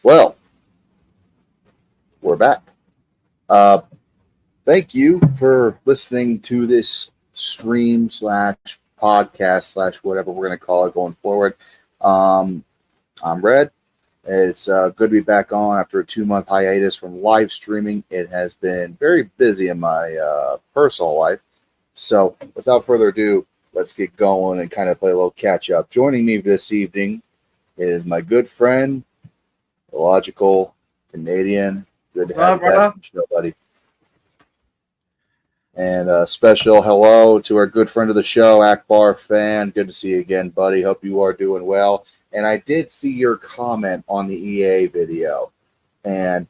Well, we're back. Uh, Thank you for listening to this stream slash podcast slash whatever we're going to call it going forward. Um, I'm Red. It's good to be back on after a 2 month hiatus from live streaming. It has been very busy in my personal life. So, without further ado, let's get going and kind of play a little catch up. Joining me this evening is my good friend, the logical Canadian. Good to What's have up, you back brother? on the show, buddy. And a special hello to our good friend of the show, Akbar Fan. Good to see you again, buddy. Hope you are doing well. And I did see your comment on the EA video. And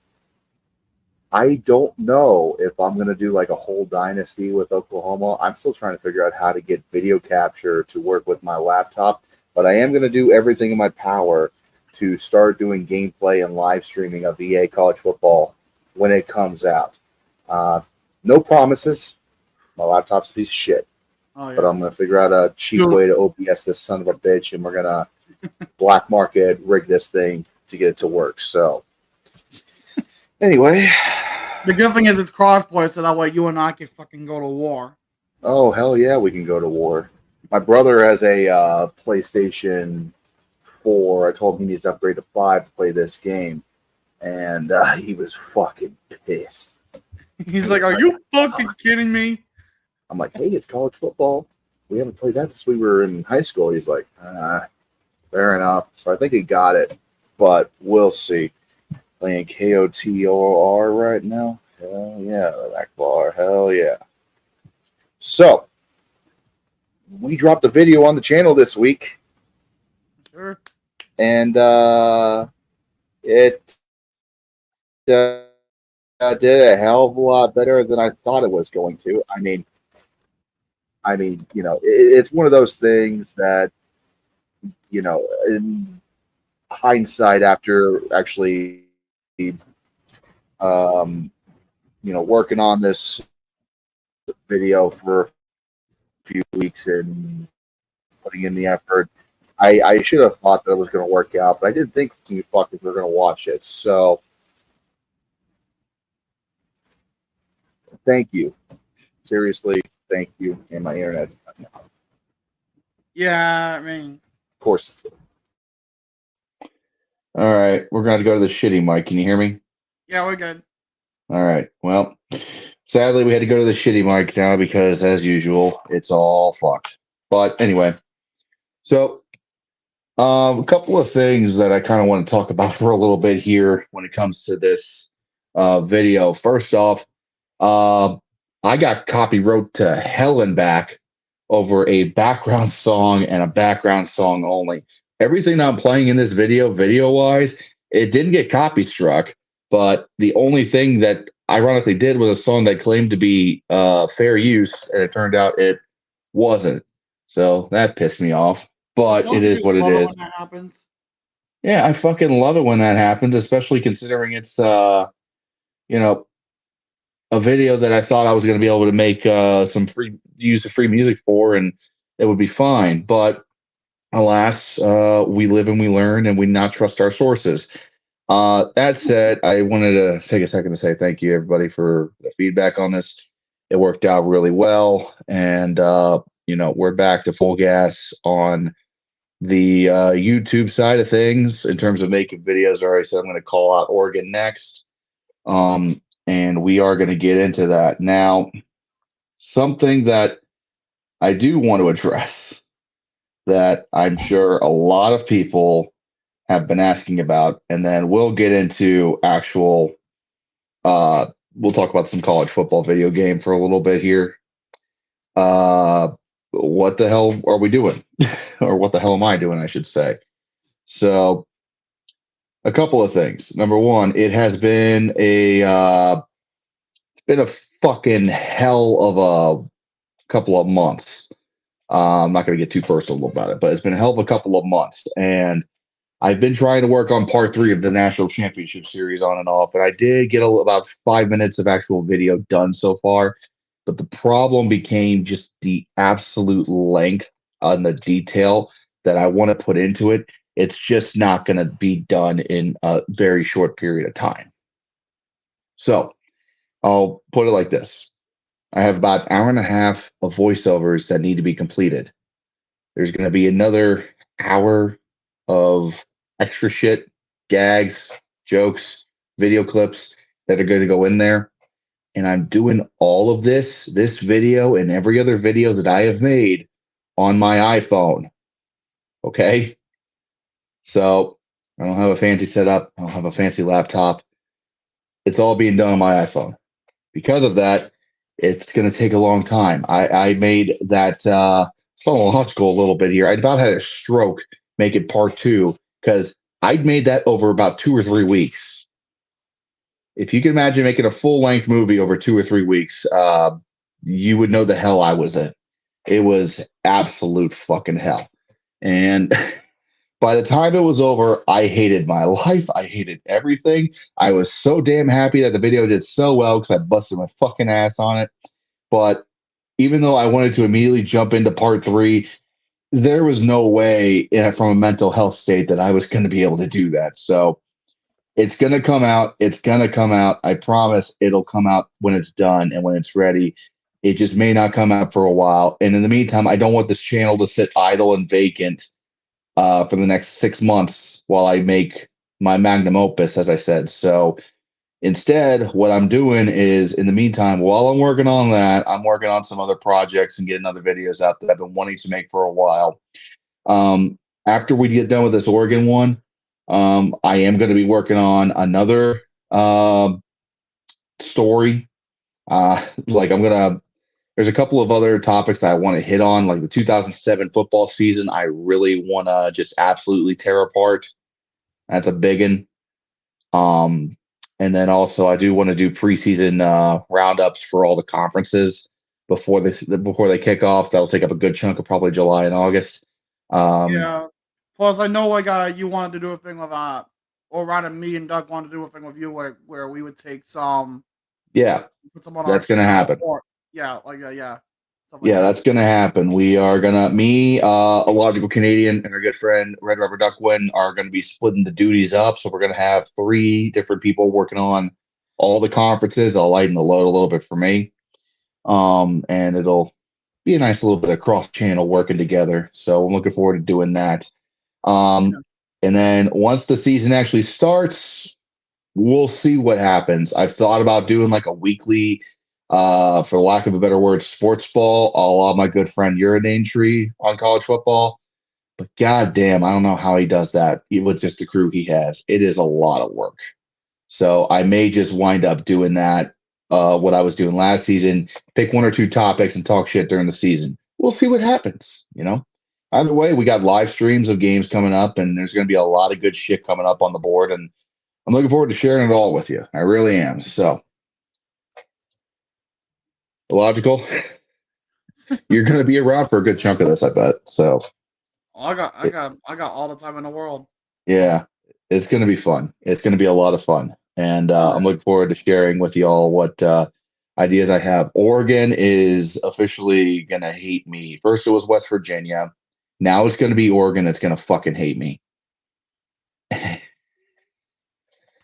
I don't know if I'm going to do like a whole dynasty with Oklahoma. I'm still trying to figure out how to get video capture to work with my laptop. But I am going to do everything in my power to start doing gameplay and live streaming of EA College Football when it comes out. No promises. My laptop's a piece of shit. Oh, yeah. But I'm going to figure out a cheap way to OBS this son of a bitch, and we're going to black market rig this thing to get it to work. So, anyway. The good thing is it's crossplay, so that way you and I can fucking go to war. Oh, hell yeah, we can go to war. My brother has a PlayStation 4. I told him he needs to upgrade to 5 to play this game. And he was fucking pissed. He's like, are you fucking kidding me? I'm like, hey, it's college football. We haven't played that since we were in high school. He's like, fair enough. So I think he got it, but we'll see. Playing KOTOR right now. Hell yeah, Akbar. Hell yeah. So, we dropped a video on the channel this week. Sure. And it did a hell of a lot better than I thought it was going to. I mean, you know, it's one of those things that, you know, in hindsight, after actually, you know, working on this video for a few weeks and putting in the effort, I should have thought that it was going to work out, but I didn't think we were going to watch it. So, thank you. Seriously, thank you. And my internet's cutting out. Yeah, I mean, Of course. All right, we're going to go to the shitty mic. Can you hear me? yeah, we're good. All right. Well, sadly, we had to go to the shitty mic now because, as usual, it's all fucked. But anyway, so a couple of things that I kind of want to talk about for a little bit here when it comes to this video. First off, I got copyright to hell and back over a background song and a background song only. Everything I'm playing in this video-wise, it didn't get copy struck, but the only thing that ironically did was a song that claimed to be fair use, and it turned out it wasn't. So that pissed me off, but Don't it you is just what it love is. when that happens? Yeah, I fucking love it when that happens, especially considering it's, you know, a video that I thought I was going to be able to make some free music for, and it would be fine. But alas, we live and we learn, and we not trust our sources. That said, I wanted to take a second to say thank you, everybody, for the feedback on this. It worked out really well, and you know, we're back to full gas on the YouTube side of things in terms of making videos. I already said I'm going to call out Oregon next. And we are going to get into that. Now, something that I do want to address that I'm sure a lot of people have been asking about, and then we'll get into actual, we'll talk about some college football video game for a little bit here. What the hell are we doing? Or what the hell am I doing, I should say. So, a couple of things. Number one, it has been a fucking hell of a couple of months. I'm not going to get too personal about it, but it's been a hell of a couple of months. And I've been trying to work on part 3 of the National Championship Series on and off. And I did get about 5 minutes of actual video done so far. But the problem became just the absolute length and the detail that I want to put into it. It's just not going to be done in a very short period of time. So I'll put it like this. I have about an hour and a half of voiceovers that need to be completed. There's going to be another hour of extra shit, gags, jokes, video clips that are going to go in there. And I'm doing all of this video and every other video that I have made on my iPhone. Okay? So I don't have a fancy setup. I don't have a fancy laptop. It's all being done on my iPhone. Because of that, it's going to take a long time. I made that chronological a little bit here. I about had a stroke make it part 2 because I'd made that over about 2 or 3 weeks. If you can imagine making a full-length movie over 2 or 3 weeks, you would know the hell I was in. It was absolute fucking hell. And by the time it was over, I hated my life. I hated everything. I was so damn happy that the video did so well because I busted my fucking ass on it. But even though I wanted to immediately jump into part 3, there was no way from a mental health state that I was going to be able to do that. So it's going to come out. It's going to come out. I promise it'll come out when it's done and when it's ready. It just may not come out for a while. And in the meantime, I don't want this channel to sit idle and vacant for the next 6 months while I make my magnum opus, as I said. So instead, what I'm doing is, in the meantime, while I'm working on that, I'm working on some other projects and getting other videos out that I've been wanting to make for a while. After we get done with this Oregon one, I am going to be working on another story. There's a couple of other topics that I want to hit on, like the 2007 football season. I really want to just absolutely tear apart. That's a big one. And then also I do want to do preseason roundups for all the conferences before they kick off. That'll take up a good chunk of probably July and August. Yeah. Plus, I know you wanted to do a thing with or rather, me and Doug wanted to do a thing with you where we would take some. Yeah, put some on that's our going to channel, happen. Yeah. Stuff like Yeah, that. that's going to happen. We are going to, a logical Canadian, and our good friend Red Rubber Duckwin are going to be splitting the duties up. So we're going to have 3 different people working on all the conferences. I'll lighten the load a little bit for me. And it'll be a nice little bit of cross-channel working together. So I'm looking forward to doing that. And then once the season actually starts, we'll see what happens. I've thought about doing like a weekly, for lack of a better word, sports ball, a la my good friend Urinane Tree on college football. But goddamn, I don't know how he does that with just the crew he has. It is a lot of work. So I may just wind up doing that, what I was doing last season, pick 1 or 2 topics and talk shit during the season. We'll see what happens, Either way, we got live streams of games coming up, and there's going to be a lot of good shit coming up on the board, and I'm looking forward to sharing it all with you. I really am. So, Logical, you're going to be around for a good chunk of this, I bet. So, I got all the time in the world. Yeah, it's going to be fun. It's going to be a lot of fun, and I'm looking forward to sharing with y'all what ideas I have. Oregon is officially going to hate me. First, it was West Virginia. Now it's going to be Oregon that's going to fucking hate me.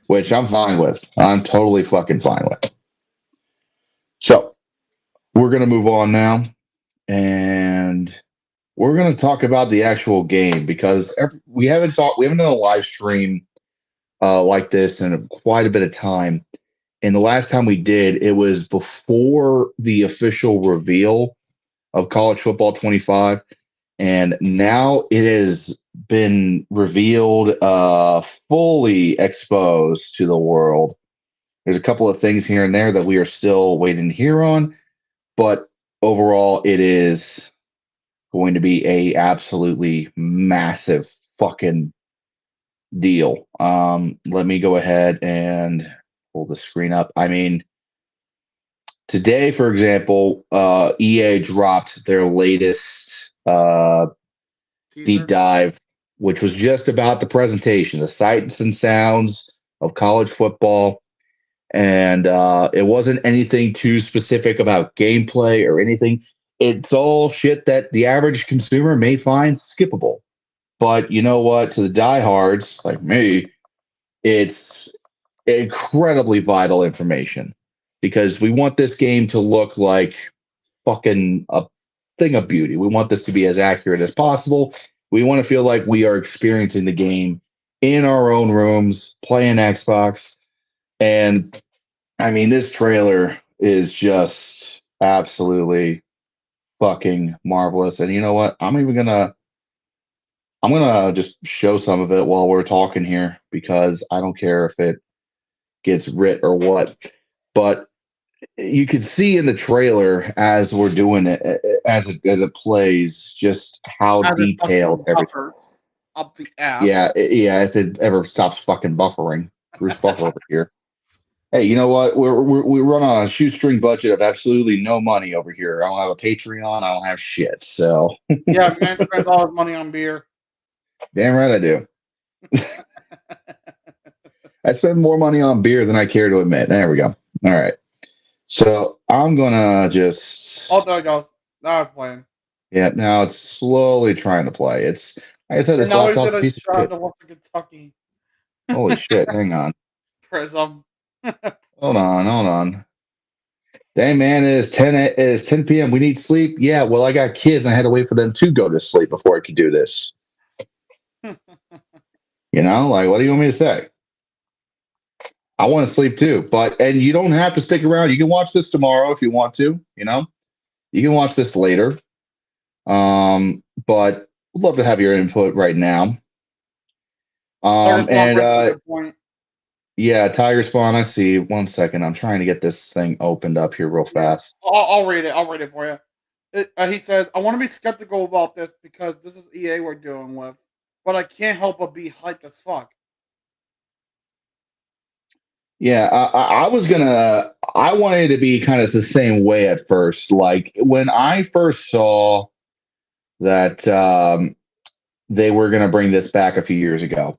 Which I'm fine with. I'm totally fucking fine with. So, we're going to move on now. And we're going to talk about the actual game because we haven't done a live stream like this in quite a bit of time. And the last time we did, it was before the official reveal of College Football 25. And now it has been revealed, fully exposed to the world. There's a couple of things here and there that we are still waiting to hear on, but overall, it is going to be a absolutely massive fucking deal. Let me go ahead and pull the screen up. I mean, today, for example, EA dropped their latest deep dive, which was just about the presentation, the sights and sounds of college football. And it wasn't anything too specific about gameplay or anything. It's all shit that the average consumer may find skippable. But you know what? To the diehards like me, it's incredibly vital information because we want this game to look like fucking a thing of beauty. We want this to be as accurate as possible. We want to feel like we are experiencing the game in our own rooms, playing Xbox. And I mean, this trailer is just absolutely fucking marvelous. And you know what? I'm gonna just show some of it while we're talking here because I don't care if it gets writ or what. But you can see in the trailer as we're doing it, as it plays, just how As it detailed fucking everything. buffers up the ass. Yeah, if it ever stops fucking buffering, Bruce Buffer over here. Hey, you know what? We run on a shoestring budget of absolutely no money over here. I don't have a Patreon. I don't have shit. So Yeah, man spends all his money on beer. damn right I do. I spend more money on beer than I care to admit. There we go. All right. So I'm gonna just. Oh, there it goes. Now it's playing. Yeah, now it's slowly trying to play. It's like I said, And this now he's laptop's a gonna piece of try shit. to watch the Kentucky Holy shit! Hang on. Prism. Hold on. Dang man, it is 10 p.m. We need sleep. Yeah, well, I got kids and I had to wait for them to go to sleep before I could do this. You know, like what do you want me to say? I want to sleep too, and you don't have to stick around. You can watch this tomorrow if you want to, you know. You can watch this later. But would love to have your input right now. Good point. Yeah, Tiger Spawn, I see. 1 second. I'm trying to get this thing opened up here real fast. I'll read it. I'll read it for you. He says, I want to be skeptical about this because this is EA we're dealing with, but I can't help but be hyped as fuck. Yeah, I wanted to be kind of the same way at first. Like when I first saw that they were going to bring this back a few years ago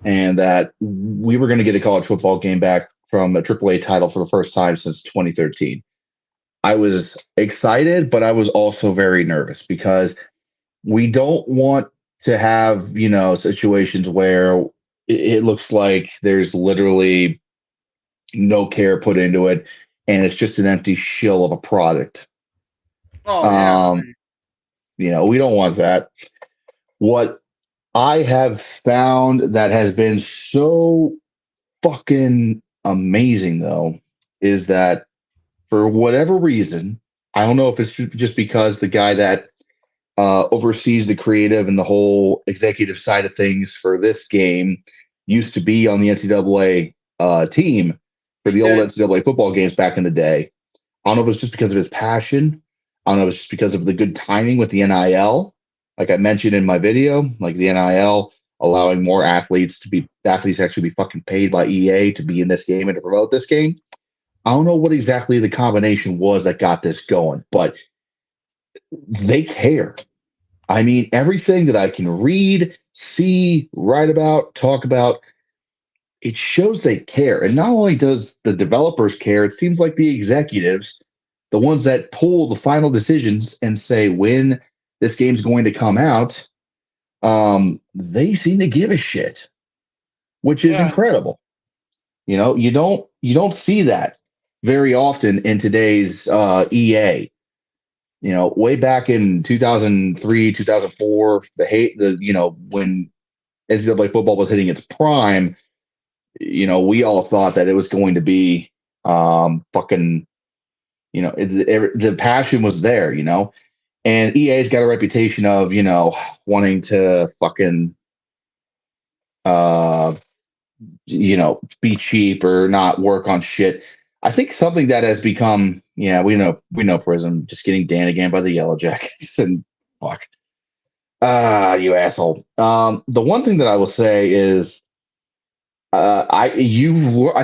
and that we were going to get a college football game back from a AAA title for the first time since 2013. I was excited, but I was also very nervous because we don't want to have, situations where it looks like there's literally no care put into it and it's just an empty shill of a product. Oh, yeah. We don't want that. What I have found that has been so fucking amazing, though, is that for whatever reason, I don't know if it's just because the guy that oversees the creative and the whole executive side of things for this game used to be on the NCAA team for the old NCAA football games back in the day. I don't know if it's just because of his passion. I don't know if it's just because of the good timing with the NIL. Like I mentioned in my video, like the NIL allowing more athletes actually be fucking paid by EA to be in this game and to promote this game. I don't know what exactly the combination was that got this going, but they care. I mean, everything that I can read, see, write about, talk about, it shows they care. And not only does the developers care, it seems like the executives, the ones that pull the final decisions and say when this game's going to come out, they seem to give a shit, which is incredible. You don't see that very often in today's EA. Way back in 2003, 2004, when NCAA football was hitting its prime, we all thought that it was going to be fucking, the passion was there, and EA's got a reputation of, wanting to fucking, be cheap or not work on shit. I think something that has become, we know Prism just getting Dan again by the Yellow Jackets and fuck. You asshole. The one thing that I will say is, I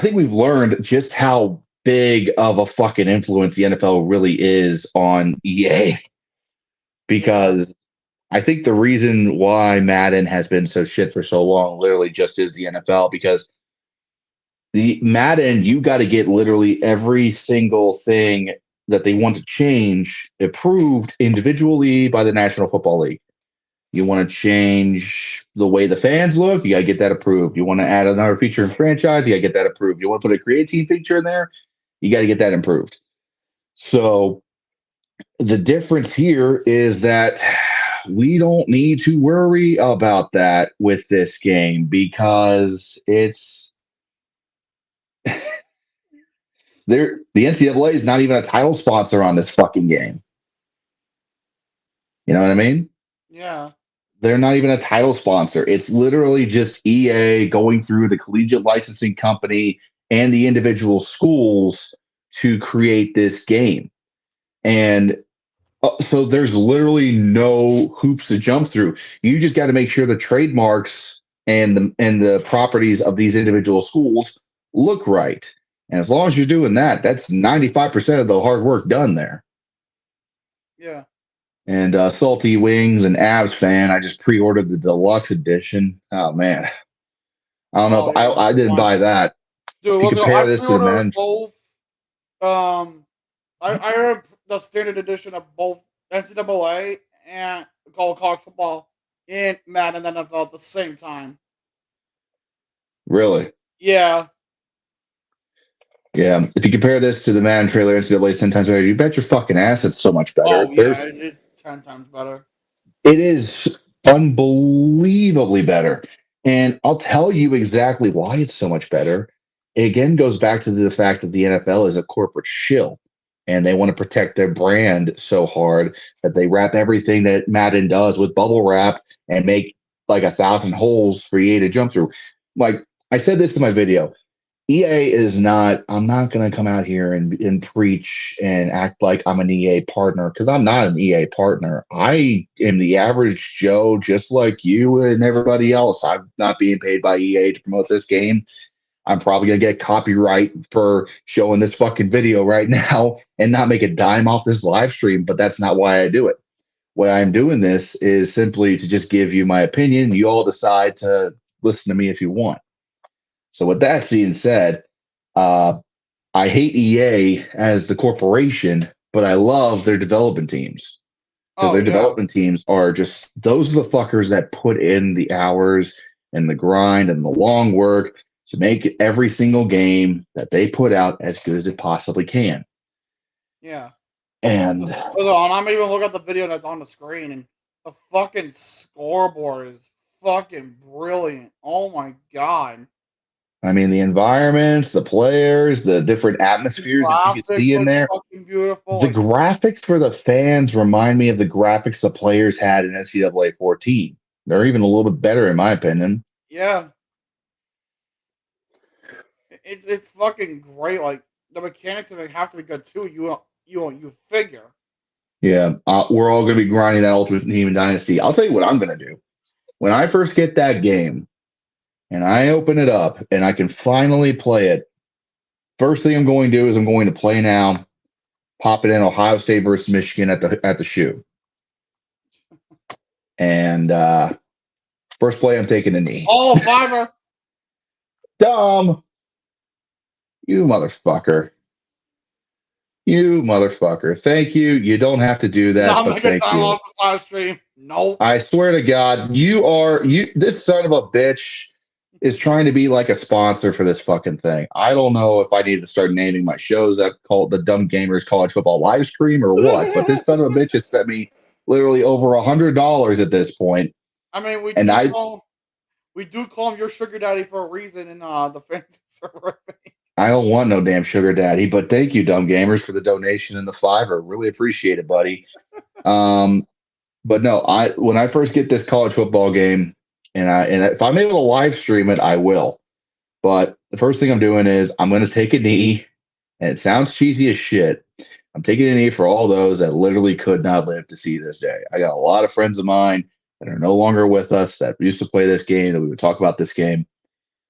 think we've learned just how big of a fucking influence the NFL really is on EA, because I think the reason why Madden has been so shit for so long literally just is the NFL, because the Madden, you got to get literally every single thing that they want to change approved individually by the National Football League. You want to change the way the fans look, you got to get that approved. You want to add another feature in franchise, you got to get that approved. You want to put a create team feature in there, you got to get that improved. So the difference here is that we don't need to worry about that with this game because it's there. The NCAA is not even a title sponsor on this fucking game. You know what I mean? Yeah. They're not even a title sponsor. It's literally just EA going through the collegiate licensing company and the individual schools to create this game. And so there's literally no hoops to jump through. You just got to make sure the trademarks and the properties of these individual schools look right. And as long as you're doing that, that's 95% of the hard work done there. Yeah. And Salty Wings and Avs fan, I just pre-ordered the deluxe edition. Oh man, I don't know if I didn't buy that. Dude, If you compare I this to the pre-ordered men, both. I heard the standard edition of both NCAA and college football and Madden and NFL at the same time. really, Yeah. yeah. If you compare this to the Madden trailer, NCAA 10 times better. You bet your fucking ass it's so much better. Oh yeah, it's 10 times better. It is unbelievably better. And I'll tell you exactly why it's so much better. It again goes back to the fact that the NFL is a corporate shill and they want to protect their brand so hard that they wrap everything that Madden does with bubble wrap and make like 1,000 holes for EA to jump through. Like I said this in my video, EA is not, I'm not going to come out here and preach and act like I'm an EA partner because I'm not an EA partner. I am the average Joe, just like you and everybody else. I'm not being paid by EA to promote this game. I'm probably going to get copyright for showing this fucking video right now and not make a dime off this live stream, but that's not why I do it. Why I'm doing this is simply to just give you my opinion. You all decide to listen to me if you want. So with that being said, I hate EA as the corporation, but I love their development teams because their development teams are just those are the fuckers that put in the hours and the grind and the long work to make every single game that they put out as good as it possibly can. Yeah. And hold on, I'm even looking at the video that's on the screen, and the fucking scoreboard is fucking brilliant. Oh my god. I mean, the environments, the players, the different atmospheres that you can see in there. Fucking beautiful. The graphics for the fans remind me of the graphics the players had in NCAA 14. They're even a little bit better, in my opinion. Yeah. It's fucking great. Like the mechanics of it have to be good too. You figure. Yeah, we're all going to be grinding that Ultimate Team Dynasty. I'll tell you what I'm going to do. When I first get that game and I open it up and I can finally play it, first thing I'm going to do is I'm going to play now, pop it in Ohio State versus Michigan at the shoe. And first play, I'm taking a knee. Oh, fiver. Dumb. You motherfucker. You motherfucker. Thank you. You don't have to do that. No, I'm but not gonna thank time you. off the live stream. No. I swear to God, this son of a bitch is trying to be like a sponsor for this fucking thing. I don't know if I need to start naming my shows that call the Dumb Gamers College Football Live Stream or what, but this son of a bitch has sent me literally over $100 at this point. I mean, we do call him your sugar daddy for a reason in the fantasy server. I don't want no damn sugar daddy, but thank you, Dumb Gamers, for the donation and the $5. Really appreciate it, buddy. But no, when I first get this college football game, and if I'm able to live stream it, I will. But the first thing I'm doing is I'm going to take a knee, and it sounds cheesy as shit. I'm taking a knee for all those that literally could not live to see this day. I got a lot of friends of mine that are no longer with us that used to play this game, that we would talk about this game.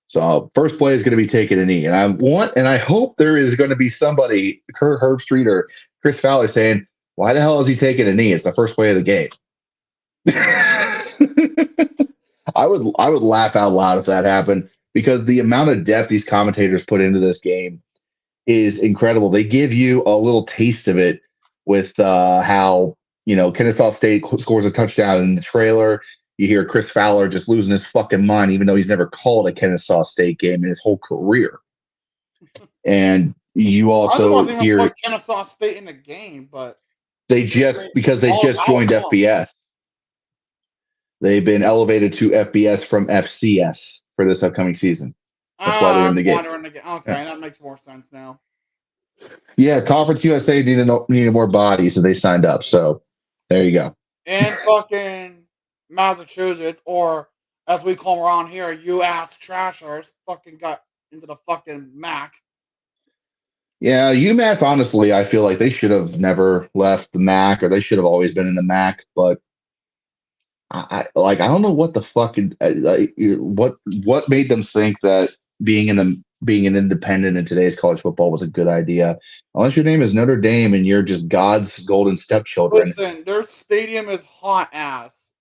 So first play is going to be taking a knee. And I hope there is going to be somebody, Kurt Herbstreit or Chris Fowler, saying, why the hell is he taking a knee? It's the first play of the game. I would laugh out loud if that happened, because the amount of depth these commentators put into this game is incredible. They give you a little taste of it with how Kennesaw State scores a touchdown in the trailer. You hear Chris Fowler just losing his fucking mind, even though he's never called a Kennesaw State game in his whole career. And you also wasn't even hear put Kennesaw State in the game, but because they just joined FBS. They've been elevated to FBS from FCS for this upcoming season. That's why they're in the game. Okay, Yeah. that makes more sense now. Yeah, Conference USA needed more bodies, so they signed up. So there you go. And fucking Massachusetts, or as we call them around here, U.S. Trashers, fucking got into the fucking MAC. Yeah, UMass, honestly, I feel like they should have never left the MAC, or they should have always been in the MAC. But I don't know what the fucking what made them think that being an independent in today's college football was a good idea. Unless your name is Notre Dame and you're just God's golden stepchildren. Listen, their stadium is hot ass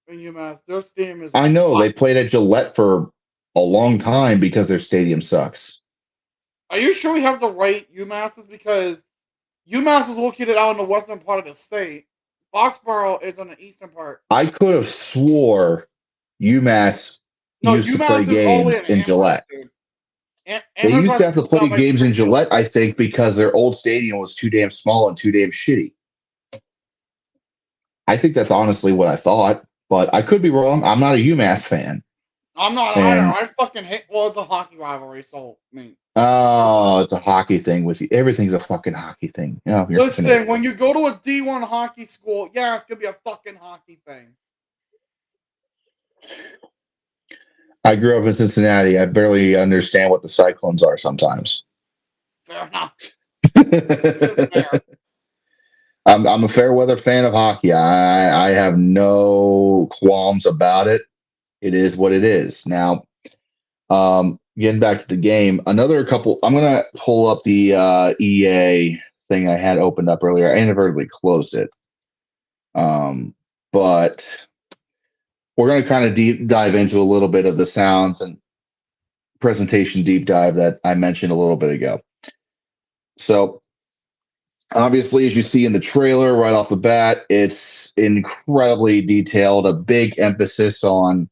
in UMass. Their stadium is. I know hot. they played at Gillette for a long time because their stadium sucks. Are you sure we have the right UMasses? Because UMass is located out in the western part of the state. Foxborough is on the eastern part. I could have swore UMass used to play games in Gillette. They used to have to play games in Gillette, I think, because their old stadium was too damn small and too damn shitty. I think that's honestly what I thought, but I could be wrong. I'm not a UMass fan. I'm not either. I fucking hate. Well, it's a hockey rivalry, so I mean. Oh, it's a hockey thing with you. Everything's a fucking hockey thing. Listen, when you go to a D1 hockey school, yeah, it's gonna be a fucking hockey thing. I grew up in Cincinnati. I barely understand what the Cyclones are sometimes. Fair enough. Fair. I'm a fair weather fan of hockey. I have no qualms about it. It is what it is. Now, getting back to the game, I'm gonna pull up the EA thing I had opened up earlier. I inadvertently closed it. But we're gonna kind of deep dive into a little bit of the sounds and presentation deep dive that I mentioned a little bit ago. So obviously, as you see in the trailer right off the bat, it's incredibly detailed, a big emphasis on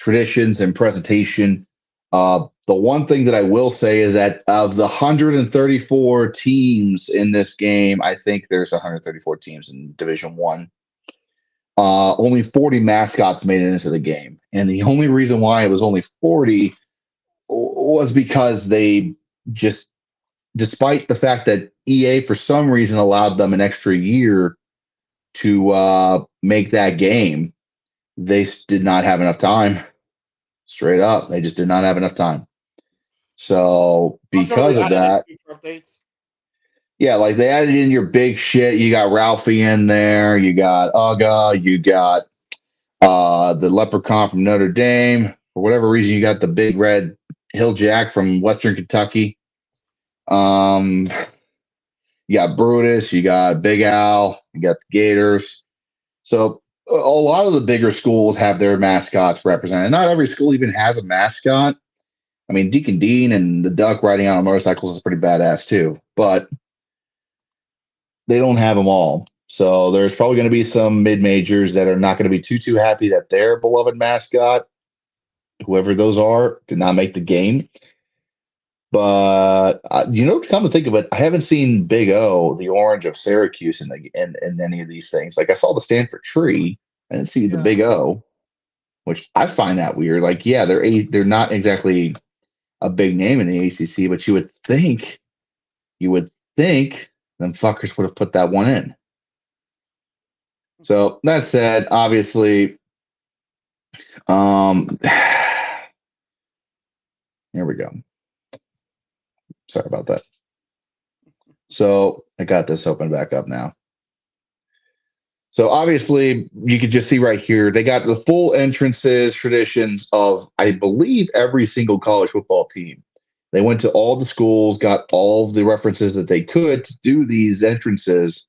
traditions and presentation. The one thing that I will say is that of the 134 teams in this game, I think there's 134 teams in Division One. Only 40 mascots made it into the game, and the only reason why it was only 40 was because they just, despite the fact that EA for some reason allowed them an extra year to make that game, they did not have enough time. Straight up, they just did not have enough time. So because of that, yeah, like they added in your big shit. You got Ralphie in there. You got Uga. You got the Leprechaun from Notre Dame. For whatever reason, you got the big red Hill Jack from Western Kentucky. You got Brutus. You got Big Al. You got the Gators. So a lot of the bigger schools have their mascots represented. Not every school even has a mascot. I mean, Deacon Dean and the Duck riding out on motorcycles is pretty badass too, but they don't have them all. So there's probably going to be some mid-majors that are not going to be too happy that their beloved mascot, whoever those are, did not make the game. But come to think of it, I haven't seen Big O, the orange of Syracuse, in any of these things. Like I saw the Stanford tree, I didn't see the Big O, which I find that weird. Like, yeah, they're not exactly a big name in the ACC, but you would think them fuckers would have put that one in. So that said, obviously, here we go. Sorry about that. So I got this open back up now. So obviously, you can just see right here, they got the full entrances, traditions of, I believe, every single college football team. They went to all the schools, got all the references that they could to do these entrances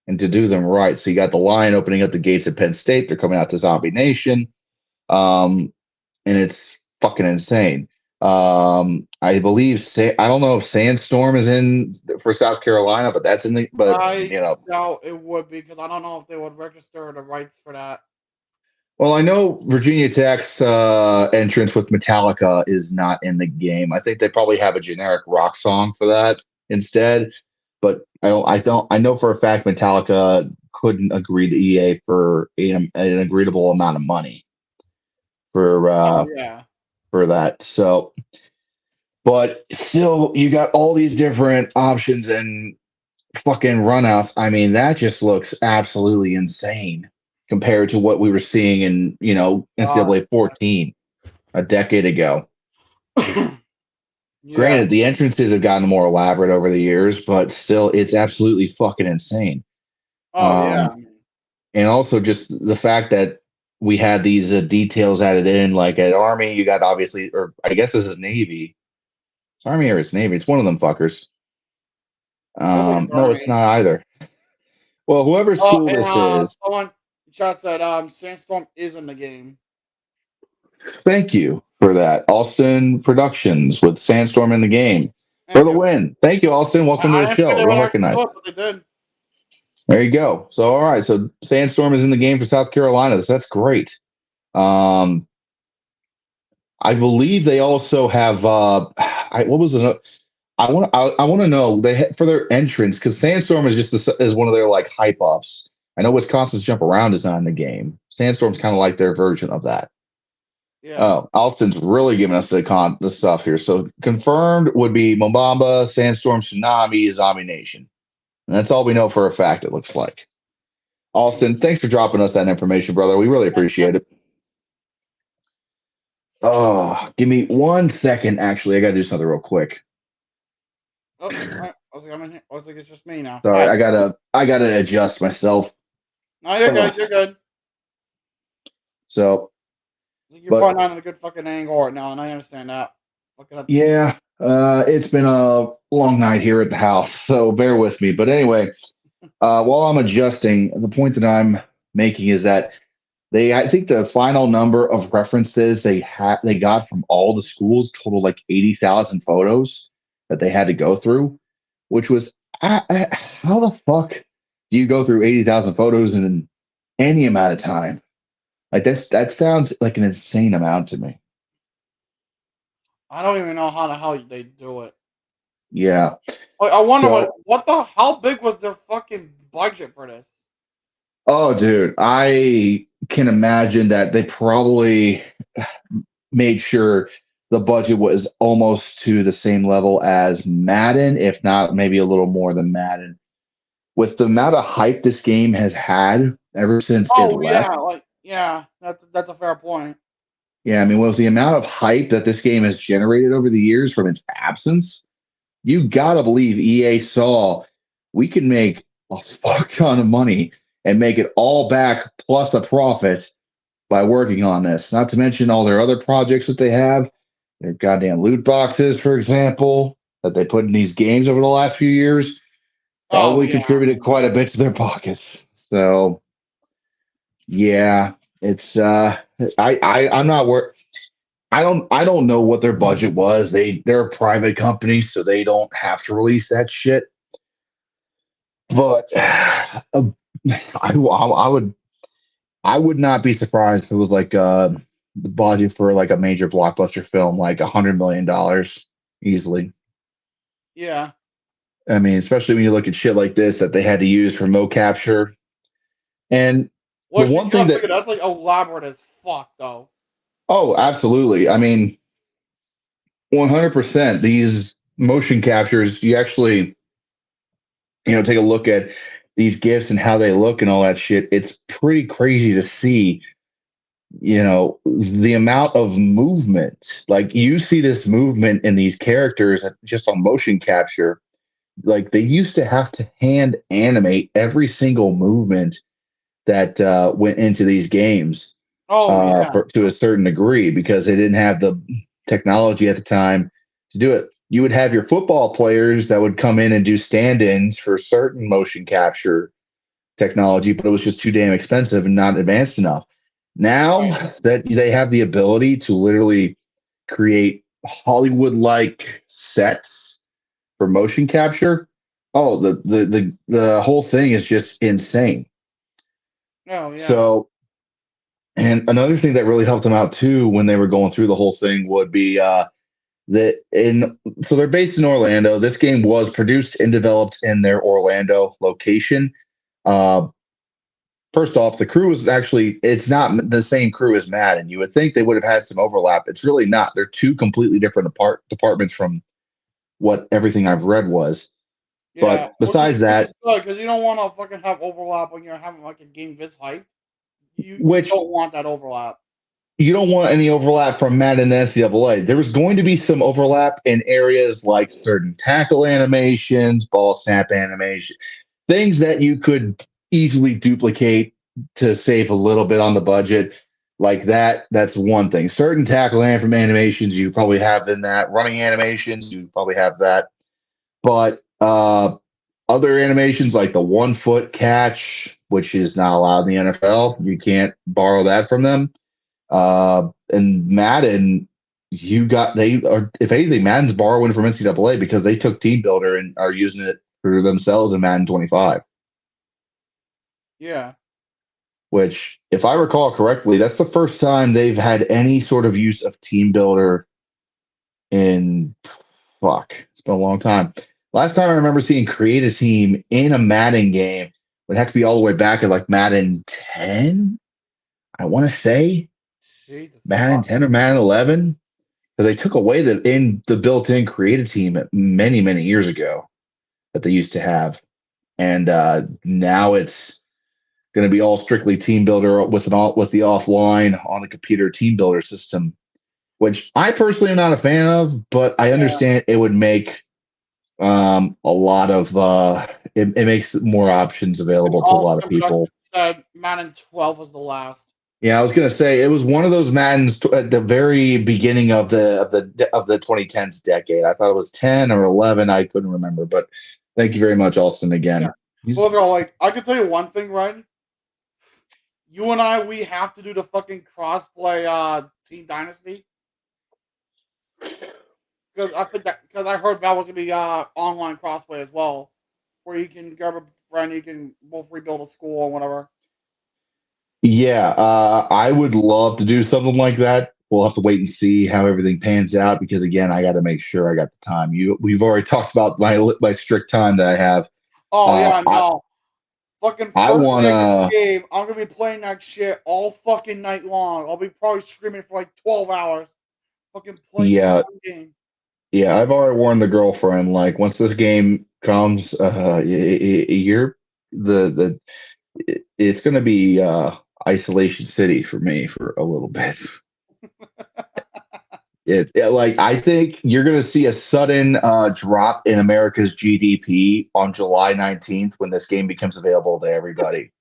and to do them right. So you got the Lion opening up the gates at Penn State. They're coming out to Zombie Nation. And it's fucking insane. I believe I don't know if Sandstorm is in for South Carolina, but that's in the. But I you know, doubt it would be because I don't know if they would register the rights for that. well, I know Virginia Tech's entrance with Metallica is not in the game. I think they probably have a generic rock song for that instead. But I know for a fact Metallica couldn't agree to EA for an agreeable amount of money Oh yeah. for that. So, but still, you got all these different options and fucking runouts. I mean, that just looks absolutely insane compared to what we were seeing in, NCAA 14 a decade ago. Yeah. Granted, the entrances have gotten more elaborate over the years, but still, it's absolutely fucking insane. Oh yeah. And also just the fact that we had these details added in, like at Army, you got obviously, or I guess this is Navy. It's Army or it's Navy. It's one of them fuckers. I don't think it's No, it's Army. not either. Well, whoever Oh, school and this is, someone in chat said Sandstorm is in the game. thank you for that. Austin Productions with Sandstorm in the game for Thank the you. win. Thank you, Austin. Welcome I to the didn't think show. they Well would actually recognized. do it, but they did. There you go. So, all right. So, Sandstorm is in the game for South Carolina. So that's great. I believe they also have. What was it? I want to know for their entrance because Sandstorm is is one of their like hype ups. I know Wisconsin's Jump Around is not in the game. Sandstorm's kind of like their version of that. Yeah. Oh, Alston's really giving us the stuff here. So confirmed would be Mobamba, Sandstorm, Tsunami, Zombie Nation. And that's all we know for a fact, it looks like. Alston, thanks for dropping us that information, brother. We really appreciate it. Oh, give me 1 second. Actually, I gotta do something real quick. Oh, I was like, I'm in here. I was like, it's just me now. Sorry, Hi. I gotta adjust myself. No, you're good. You're good. So I think you're putting on a good fucking angle right now, and I understand that. Yeah, it's been a long night here at the house, so bear with me. But anyway, while I'm adjusting, the point that I'm making is that I think the final number of references they got from all the schools totaled like 80,000 photos that they had to go through, which was how the fuck do you go through 80,000 photos in any amount of time? Like that sounds like an insane amount to me. I don't even know how the hell they do it. Yeah. Like, I wonder how big was their fucking budget for this? Oh, dude, I can imagine that they probably made sure the budget was almost to the same level as Madden, if not maybe a little more than Madden. With the amount of hype this game has had ever since it left. That's a fair point. Yeah, I mean, with the amount of hype that this game has generated over the years from its absence, you gotta believe EA saw we can make a fuck ton of money and make it all back plus a profit by working on this. Not to mention all their other projects that they have, their goddamn loot boxes, for example, that they put in these games over the last few years, probably contributed quite a bit to their pockets. So, yeah, it's I'm not worried. I don't know what their budget was. They're a private company, so they don't have to release that shit. But I would not be surprised if it was like the budget for like a major blockbuster film, like $100 million easily. Yeah. I mean, especially when you look at shit like this that they had to use for mo capture. And the one thing that's like elaborate as fuck, though. Oh, absolutely. I mean, 100%. These motion captures, you actually, take a look at these GIFs and how they look and all that shit. It's pretty crazy to see, the amount of movement. Like you see this movement in these characters just on motion capture. Like they used to have to hand animate every single movement that went into these games. To a certain degree because they didn't have the technology at the time to do it. You would have your football players that would come in and do stand-ins for certain motion capture technology, but it was just too damn expensive and not advanced enough. Now that they have the ability to literally create Hollywood-like sets for motion capture. Oh, the whole thing is just insane. Oh yeah. So, and another thing that really helped them out too when they were going through the whole thing would be so they're based in Orlando. This game was produced and developed in their Orlando location. Uh, First off, the crew is it's not the same crew as Madden. You would think they would have had some overlap. It's really not. They're two completely different departments from what everything I've read was. Yeah. But besides that, because you don't want to fucking have overlap when you're having like a game this hype. You which don't want that overlap. you don't want any overlap from Madden and NCAA. There was going to be some overlap in areas like certain tackle animations, ball snap animation, things that you could easily duplicate to save a little bit on the budget. Like that's one thing. Certain tackle animations you probably have in that. Running animations, you probably have that. But other animations like the 1 foot catch, which is not allowed in the NFL, you can't borrow that from them. And Madden, if anything, Madden's borrowing from NCAA because they took Team Builder and are using it for themselves in Madden 25. Yeah. Which, if I recall correctly, that's the first time they've had any sort of use of Team Builder in it's been a long time. Last time I remember seeing create a team in a Madden game would have to be all the way back at like Madden 10. I want to say Jesus. Madden 10 or Madden 11, because they took away the built-in create a team many, many years ago that they used to have, and now it's going to be all strictly Team Builder with the offline on the computer Team Builder system, which I personally am not a fan of, but I understand it would make a lot of it makes more options available to a lot of people. Said Madden 12 was the last. Yeah, I was gonna say it was one of those Maddens at the very beginning of the 2010s decade. I thought it was 10 or 11. I couldn't remember, but thank you very much, Alston. Again, I can tell you one thing, right? You and I, we have to do the fucking crossplay Team Dynasty. Because I heard that was gonna be online crossplay as well, where you can grab a friend, you can both rebuild a school or whatever. Yeah, I would love to do something like that. We'll have to wait and see how everything pans out because again, I got to make sure I got the time. We've already talked about my strict time that I have. Oh yeah, no. Fucking I want game. I'm gonna be playing that shit all fucking night long. I'll be probably streaming for like 12 hours. Fucking playing the game. Yeah, I've already warned the girlfriend. Like once this game comes, it's gonna be Isolation City for me for a little bit. I think you're going to see a sudden drop in America's GDP on July 19th when this game becomes available to everybody.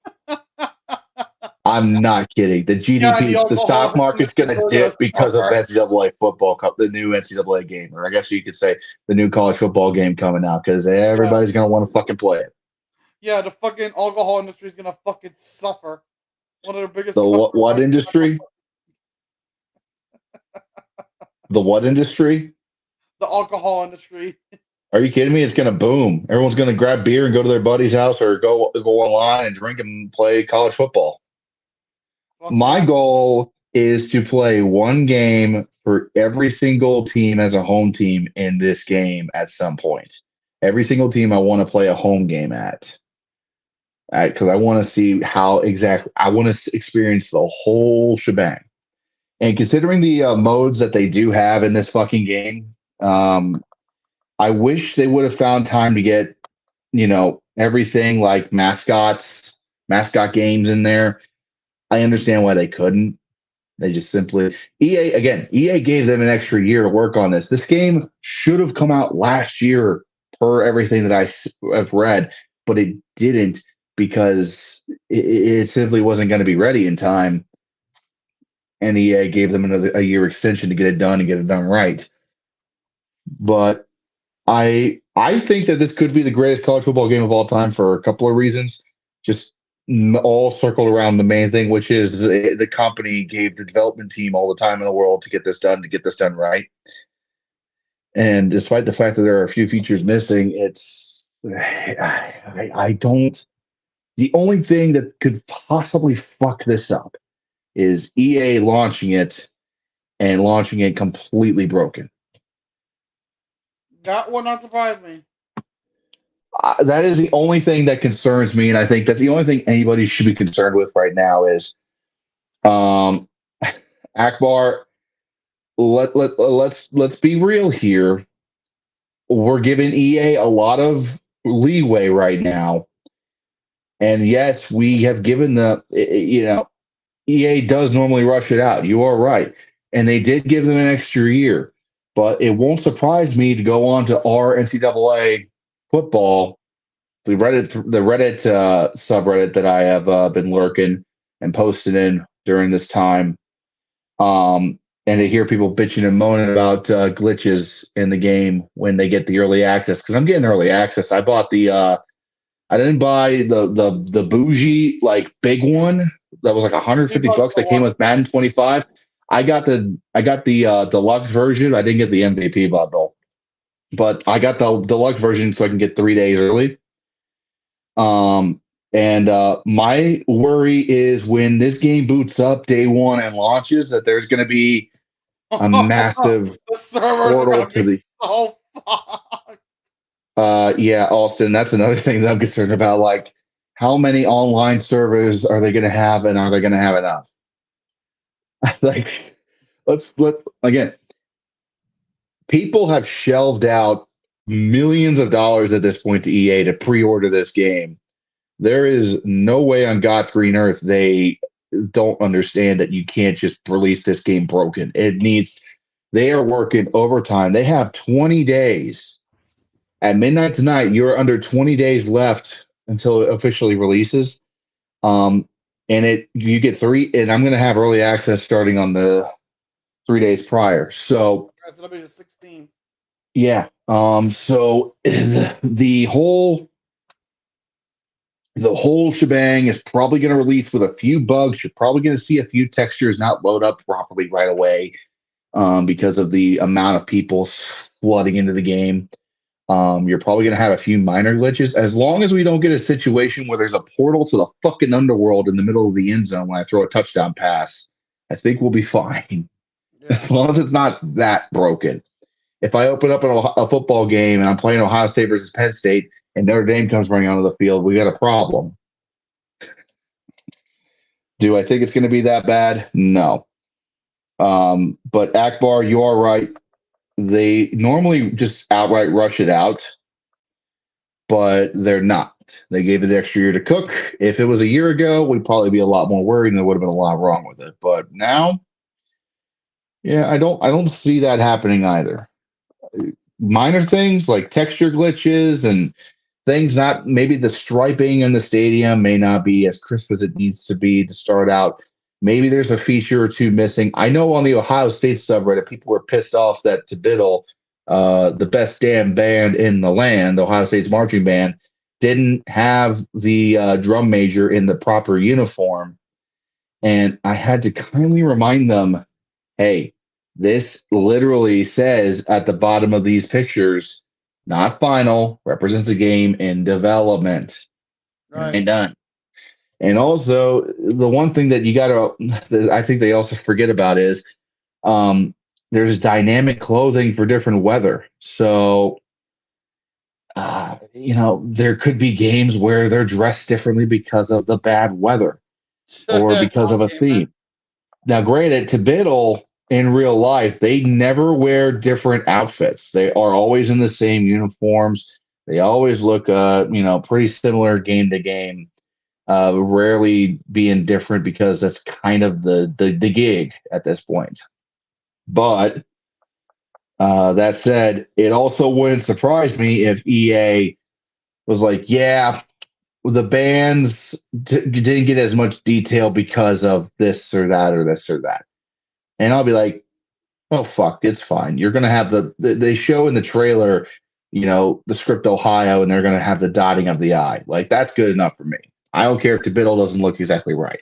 I'm not kidding. The GDP, the stock market's going to dip because of NCAA football cup, the new NCAA game, or I guess you could say the new college football game coming out because everybody's going to want to fucking play it. Yeah, the fucking alcohol industry is going to fucking suffer. One of the biggest. The what industry? The what industry? The alcohol industry. Are you kidding me? It's going to boom. Everyone's going to grab beer and go to their buddy's house or go online and drink and play college football. My goal is to play one game for every single team as a home team in this game at some point. Every single team I want to play a home game at. Because I want to see how exactly I want to experience the whole shebang. And considering the modes that they do have in this fucking game, I wish they would have found time to get, everything like mascot games in there. I understand why they couldn't. They just simply EA gave them an extra year to work on this. This game should have come out last year per everything that I have read, but it didn't because it simply wasn't going to be ready in time. And EA gave them a year extension to get it done and get it done right. But I think that this could be the greatest college football game of all time for a couple of reasons. Just all circled around the main thing, which is the company gave the development team all the time in the world to get this done right. And despite the fact that there are a few features missing, I don't. The only thing that could possibly fuck this up is EA launching it and launching it completely broken. That would not surprise me. That is the only thing that concerns me, and I think that's the only thing anybody should be concerned with right now is Akbar. Let's be real here. We're giving EA a lot of leeway right now, and yes, we have given EA does normally rush it out. You are right, and they did give them an extra year, but it won't surprise me to go on to our NCAA football, the Reddit subreddit that I have been lurking and posting in during this time. And to hear people bitching and moaning about glitches in the game when they get the early access, because I'm getting early access. I bought I didn't buy the bougie like big one that was like $150 that came with Madden 25. I got the deluxe version. I didn't get the MVP bundle, but I got the deluxe version so I can get 3 days early. My worry is when this game boots up day one and launches that there's going to be a massive the servers portal are to the. so fucked. Yeah, Austin. That's another thing that I'm concerned about. Like, how many online servers are they going to have, and are they going to have enough? Like, let again. People have shelved out millions of dollars at this point to EA to pre-order this game. There is no way on God's green earth they don't understand that you can't just release this game broken. They are working overtime. They have 20 days. At midnight tonight, you're under 20 days left until it officially releases. You get 3, and I'm going to have early access starting on the 3 days prior. So That'll be the 16th. Yeah. So the whole shebang is probably going to release with a few bugs. You're probably going to see a few textures not load up properly right away because of the amount of people flooding into the game. You're probably going to have a few minor glitches. As long as we don't get a situation where there's a portal to the fucking underworld in the middle of the end zone when I throw a touchdown pass, I think we'll be fine. Yeah. As long as it's not that broken. If I open up a football game and I'm playing Ohio State versus Penn State and Notre Dame comes running onto the field, we got a problem. Do I think it's going to be that bad? No. But Akbar, you are right. They normally just outright rush it out, but they're not. They gave it the extra year to cook. If it was a year ago, we'd probably be a lot more worried and there would have been a lot wrong with it. But now, yeah, I don't see that happening either. Minor things like texture glitches and things not maybe the striping in the stadium may not be as crisp as it needs to be to start out. Maybe there's a feature or two missing. I know on the Ohio State subreddit, people were pissed off that Tabiddle, the best damn band in the land, the Ohio State's marching band, didn't have the drum major in the proper uniform. And I had to kindly remind them, hey, this literally says at the bottom of these pictures, not final, represents a game in development. Right. And done. And also, the one thing that I think they also forget about is there's dynamic clothing for different weather. So, there could be games where they're dressed differently because of the bad weather or because of a theme. Now, granted, Tabiddle in real life, they never wear different outfits. They are always in the same uniforms. They always look, pretty similar game to game. Rarely being different because that's kind of the gig at this point. But that said, it also wouldn't surprise me if EA was like, yeah, the bands didn't get as much detail because of this or that or this or that. And I'll be like, oh, fuck, it's fine. You're going to have they show in the trailer, the script Ohio, and they're going to have the dotting of the I. Like, that's good enough for me. I don't care if Tabiddle doesn't look exactly right.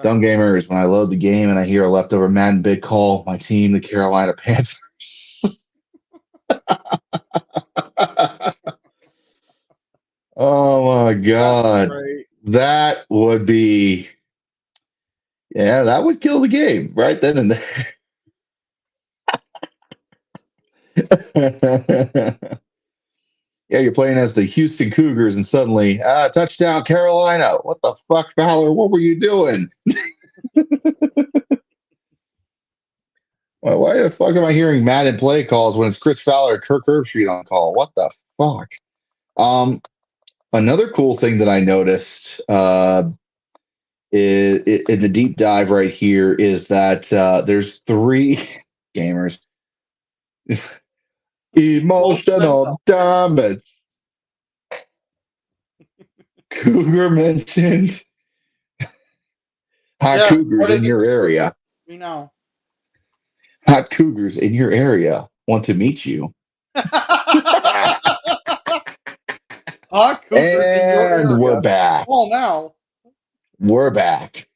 Dumb gamers, when I load the game and I hear a leftover Madden bid call my team, the Carolina Panthers. Oh my That's god. great. That would be, yeah, that would kill the game right then and there. Yeah, you're playing as the Houston Cougars and suddenly, touchdown Carolina. What the fuck, Fowler? What were you doing? Why the fuck am I hearing Madden play calls when it's Chris Fowler and Kirk Herbstreit on call? What the fuck? Um, Another cool thing that I noticed in the deep dive right here is that there's three gamers. Emotional damage. Cougar mentioned hot Yes, cougars what in is it? your area. We know. Hot cougars in your area want to meet you. Hot cougars in your And area. we're back. Oh, now. We're back.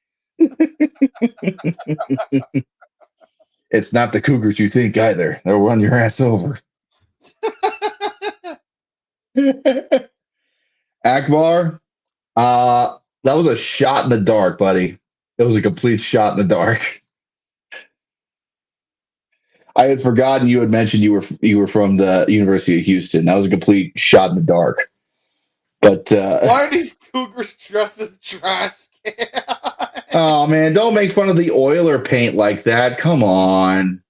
It's not the cougars you think either. They'll run your ass over. Akbar, that was a shot in the dark, buddy. It was a complete shot in the dark. I had forgotten you had mentioned you were from the University of Houston. That was a complete shot in the dark. But Why are these cougars dressed as trash cans? oh man, don't make fun of the Oiler paint like that. Come on.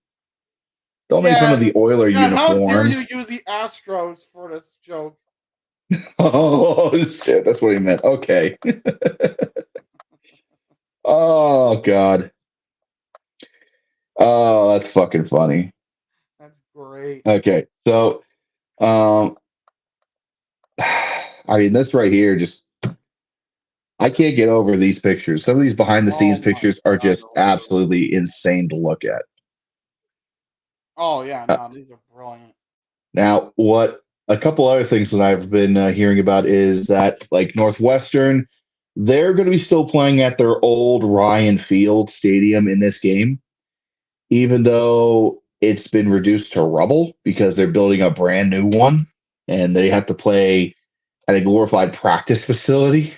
Don't make fun of the Oiler How dare uniforms. you use the Astros for this joke? Oh shit, that's what he meant. Okay. Oh god. Oh, that's fucking funny. That's great. Okay, so I mean this right here just I can't get over these pictures. Some of these behind the scenes Oh my pictures are God, just absolutely insane to look at. Oh yeah, no, these are brilliant. Now, what a couple other things that I've been hearing about is that like Northwestern, they're going to be still playing at their old Ryan Field Stadium in this game, even though it's been reduced to rubble because they're building a brand new one and they have to play at a glorified practice facility.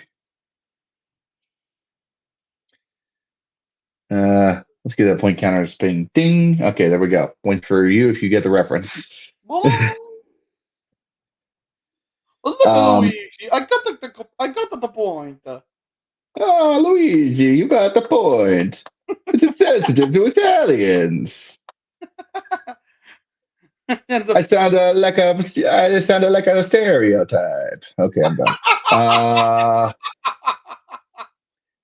Let's get that point counter spin. Ding. Okay, there we go. Point for you if you get the reference. Look at Luigi. I got the point. Oh, Luigi, you got the point. It's insensitive to Italians. I sounded like a stereotype. Okay, I'm done.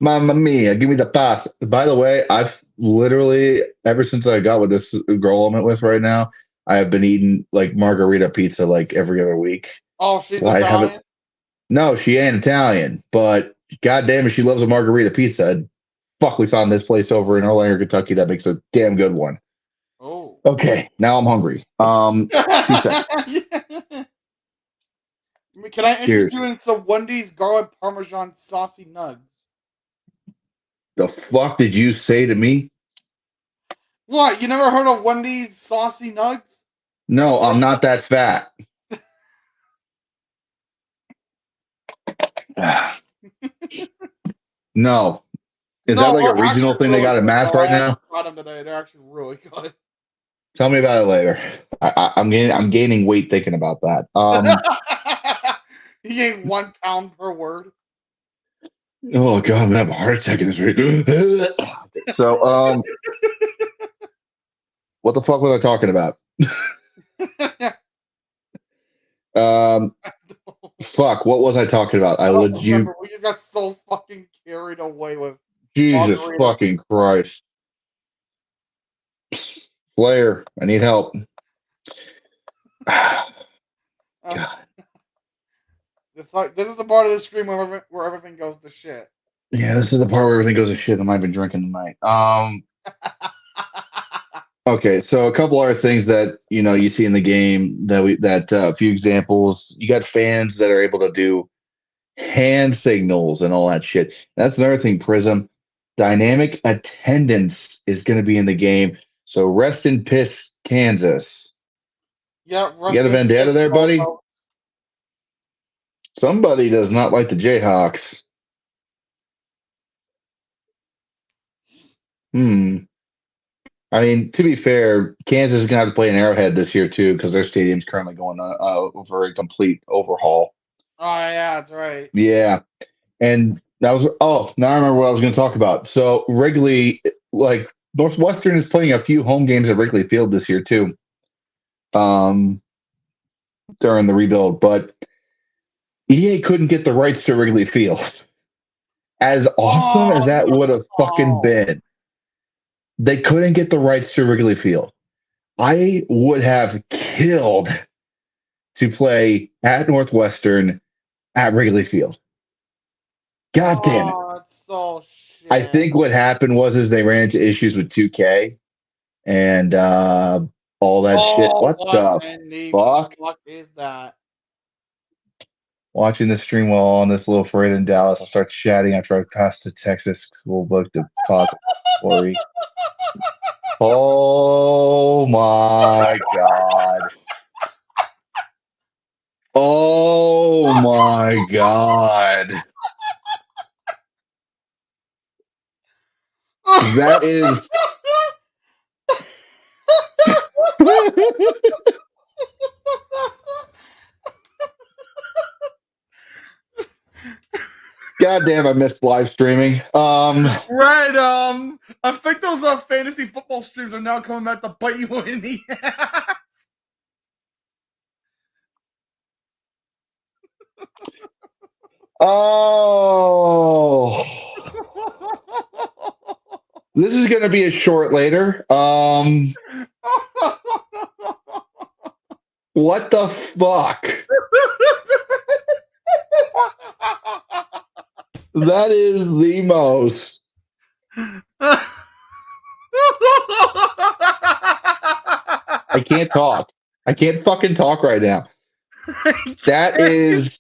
Mamma mia, give me the pass. By the way, I've literally ever since I got with this girl I'm with right now, I have been eating like margarita pizza like every other week. Oh, she's Well, Italian? No, she ain't Italian, but goddamn it, she loves a margarita pizza. And fuck, we found this place over in Erlanger, Kentucky that makes a damn good one. Oh. Okay, now I'm hungry. 2 seconds. Can I interest Cheers. you in some Wendy's garlic parmesan saucy nugs? The fuck did you say to me? What? You never heard of Wendy's saucy nugs? No, I'm not that fat. No. Is that like a regional thing they got in Mass right now? I tried them today. They're actually really good. Tell me about it later. I'm gaining weight thinking about that. You gain 1 pound per word. Oh god, I'm gonna have a heart attack in this video. So what the fuck was I talking about? Fuck, what was I talking about? I don't remember. We just got so fucking carried away with Jesus margarita. fucking Christ. Blair, I need help. God. It's like this is the part of the stream where everything goes to shit. Yeah, this is the part where everything goes to shit. I might have been drinking tonight. Okay, so a couple other things that you see in the game that a few examples. You got fans that are able to do hand signals and all that shit. That's another thing. Prism dynamic attendance is going to be in the game. So rest in piss, Kansas. Yeah, You got a vendetta there, buddy? Somebody does not like the Jayhawks. I mean, to be fair, Kansas is going to have to play an Arrowhead this year too because their stadium's currently going over a complete overhaul. Oh yeah, that's right. Yeah, and that was now I remember what I was going to talk about. So Wrigley, like Northwestern, is playing a few home games at Wrigley Field this year too. During the rebuild, but EA couldn't get the rights to Wrigley Field. As awesome as that would have fucking been, they couldn't get the rights to Wrigley Field. I would have killed to play at Northwestern at Wrigley Field. God damn it. That's so shit. I think what happened was they ran into issues with 2K and all that shit. What the fuck is that? Watching the stream while on this little parade in Dallas, I'll start chatting after I pass the Texas school book depository. Oh my God. Oh my God. That is. God damn, I missed live streaming. Right, I think those fantasy football streams are now coming back to bite you in the ass. Oh. This is going to be a short later. What the fuck? That is the most. I can't talk. I can't fucking talk right now. That is.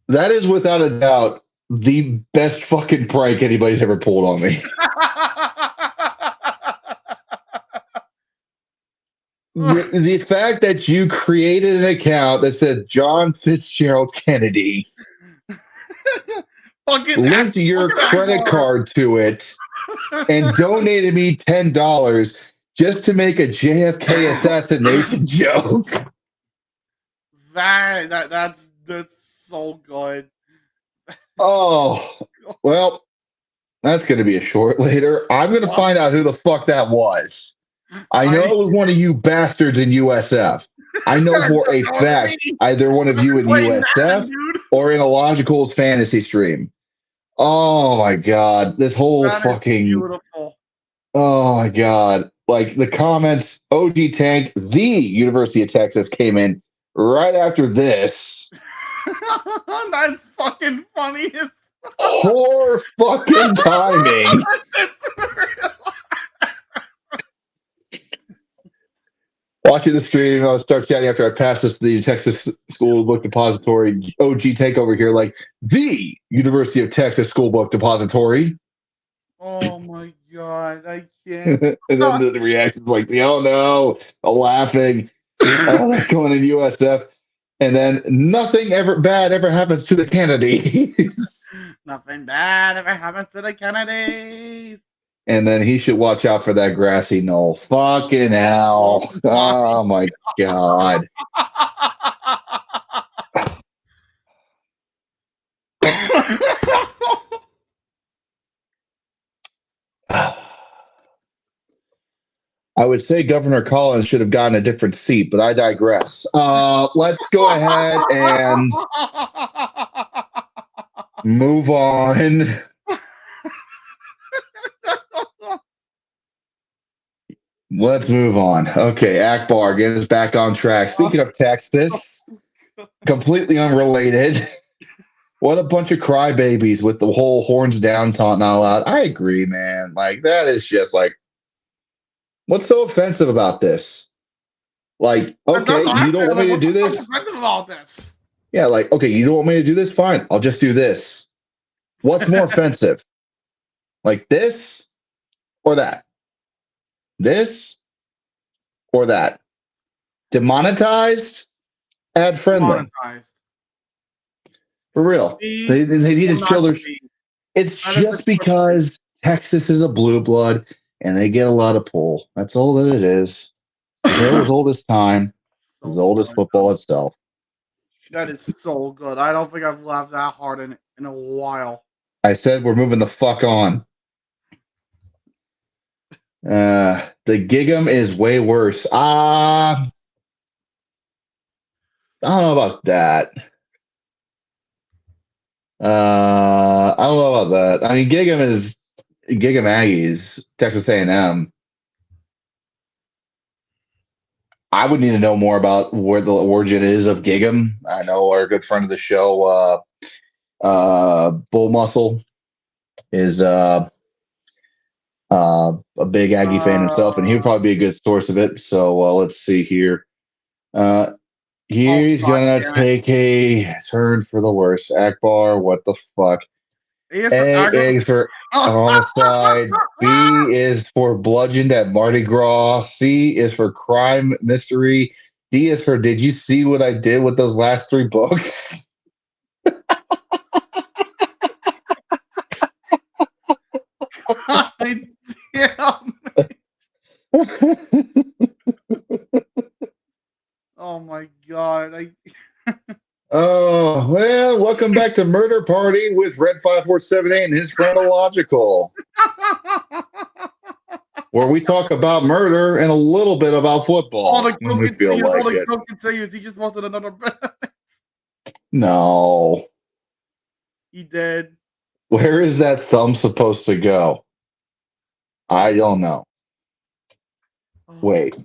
That is without a doubt the best fucking prank anybody's ever pulled on me. The fact that you created an account that said John Fitzgerald Kennedy, linked your credit card to it, and donated me $10 just to make a JFK assassination joke. That's so good. Oh, well, that's going to be a short later. I'm going to find out who the fuck that was. I know it was one of you bastards in USF. I know for a fact either one of you in USF or in Illogical's fantasy stream. Oh my God. This whole fucking. Beautiful. Oh my God. Like the comments, OG Tank, the University of Texas came in right after this. That's fucking funny as poor fucking timing. Watching the stream, I'll start chatting after I pass this to the Texas School Book Depository. OG Takeover here, like the University of Texas School Book Depository. Oh my God, I can't. And then the reactions like, oh no, laughing. Oh, that's going in USF. And then nothing bad ever happens to the Kennedys. Nothing bad ever happens to the Kennedys. And then he should watch out for that grassy knoll. Fucking hell. Oh my God. I would say Governor Collins should have gotten a different seat, but I digress. Let's go ahead and move on. Let's move on. Okay, Akbar, get us back on track. Speaking of Texas, completely unrelated. What a bunch of crybabies with the whole horns down taunt not allowed. I agree, man. Like, that is just like, what's so offensive about this? Like, okay, you don't want me to do this? What's offensive about this? Yeah, like, okay, you don't want me to do this? Fine, I'll just do this. What's more offensive? Like this or that? This or that? Demonetized? Ad friendly? Monetized. For real. Be They need or to not show their. to be. It's That is the just because Texas is a blue blood and they get a lot of pull. That's all that it is. They're as old as time, as So old as good. football itself. That is so good. I don't think I've laughed that hard in a while. I said we're moving the fuck on. The Gig'em is way worse. I don't know about that. I don't know about that. I mean, Gig'em is Gig'em Aggies, Texas A&M. I would need to know more about where the origin is of Gig'em. I know our good friend of the show, Bull Muscle, is a big Aggie fan himself, and he would probably be a good source of it. So let's see here. He's God gonna damn it. take a turn for the worse. Akbar, what the fuck? He is A for is for homicide. B is for bludgeoned at Mardi Gras. C is for crime mystery. D is for did you see what I did with those last 3 books? God damn. Oh my god. Oh, well, welcome back to Murder Party with Red 5478 and his chronological, where we talk about murder and a little bit about football. All the when joke we feel continues. like All the it. joke continues. He just posted another bit. No. He did. Where is that thumb supposed to go? I don't know. Oh. Wait.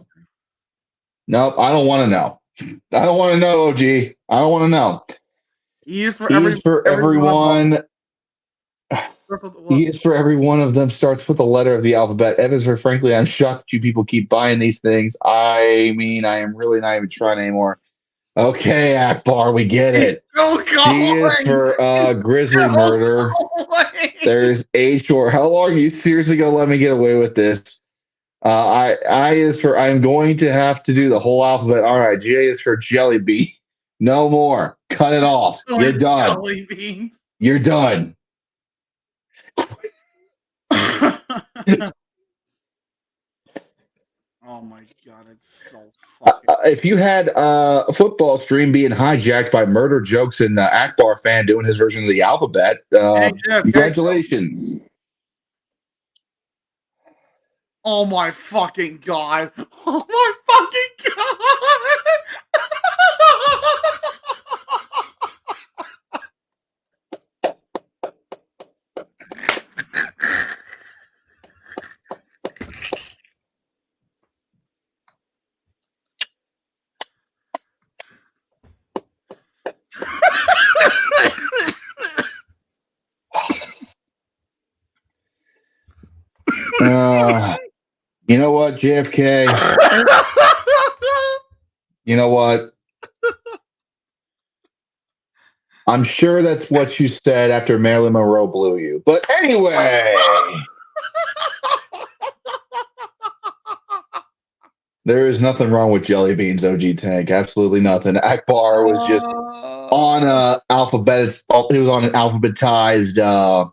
Nope, I don't want to know. I don't want to know, OG. I don't want to know. He is for E is for everyone. E is for every one of them starts with a letter of the alphabet. F is for frankly, I'm shocked you people keep buying these things. I mean, I am really not even trying anymore. Okay, Akbar, we get it. G is for grizzly murder. There's H for how long are you seriously gonna let me get away with this? I is for I'm going to have to do the whole alphabet. All right, J is for jelly bean. No more. Cut it off. You're done. Jelly beans. You're done. Oh my god, it's so fucking. If you had a football stream being hijacked by murder jokes and Akbar fan doing his version of the alphabet, Hey, Jeff, congratulations. Oh my fucking god. Oh my fucking god. You know what, JFK? You know what? I'm sure that's what you said after Marilyn Monroe blew you. But anyway, there is nothing wrong with jelly beans, OG Tank. Absolutely nothing. Akbar was just on a alphabet. He was on an alphabetized.